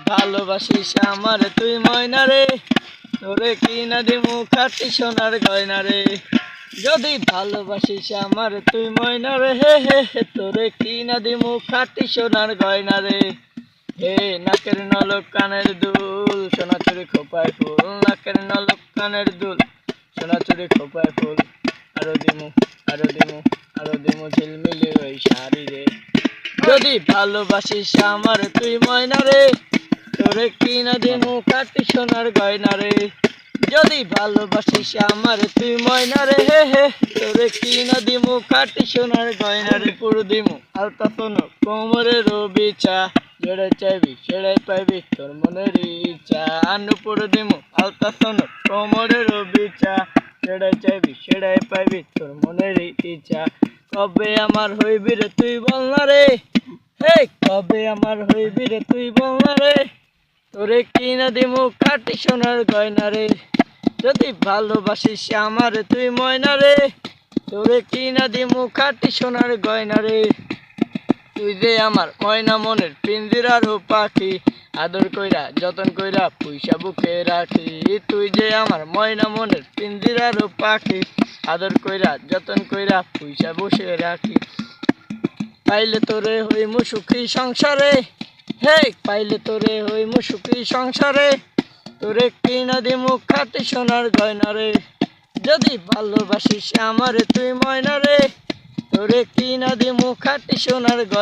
ভালোবাসিস আমার তুই ময়না রে, তোরে কিনা দিমু খাঁটি সোনার গয়না রে। যদি ভালোবাসিস আমার তুই ময়না রে, হে হে হে, তোরে কিনা দিমু খাঁটি সোনার গয়না রে। হে নাকের নলক কানের দুল, সোনা চুরি খোপায় ফুল, নাকের নলক কানের দুল, সোনা চুরি খোপায় ফুল। আরো দিমু আরো দিমু আরো দিমু ঝিলমিলি ওই শাড়ি রে। যদি ভালোবাসিস আমার তুই ময়না রে, তোরে কিনা দিমু খাঁটি সোনার গয়না রে। যদি ভালোবাসিস আমার তুই ময়না রে, হে হে, তোরে কিনা দিমু খাঁটি সোনার গয়না রে। পুরো দিমু আলতা শোনো কোমরের বিচা, যেড়াই চাইবি সেড়াই পাইবি তোর মনের ইচ্ছা। পুর দিমু আলতা শোনো কোমরের বিচা, যেড়াই চাইবি সেড়াই পাইবি তোর মনের ইচ্ছা। কবে আমার হইবি রে তুই বল না রে, হে কবে আমার হইবি রে তুই বল না রে, তোরে কিনা দিমু খাঁটি সোনার গয়না রে। যদি ভালোবাসিস আমার তুই ময়না রে, তোরে কিনা দিমু খাঁটি সোনার গয়না রে। তুই যে আমার ময়না মনের পিঞ্জিরার পাখি, আদর কইরা যতন কইরা পুইসা বুকে রাখি। তুই যে আমার ময়না মনের পিঞ্জিরার পাখি, আদর কইরা যতন কইরা পুইসা বসে রাখি। পাইলে তোরে হইমু সুখী সংসারে, হে পাইলে তোরে হইমু সুখী সংসারে, তোরে কিনা দিমু খাঁটি সোনার গয়না রে। যদি ভালোবাসিস আমারে তুই ময়না রে, তোরে কিনা দিমু খাঁটি সোনার গয়না।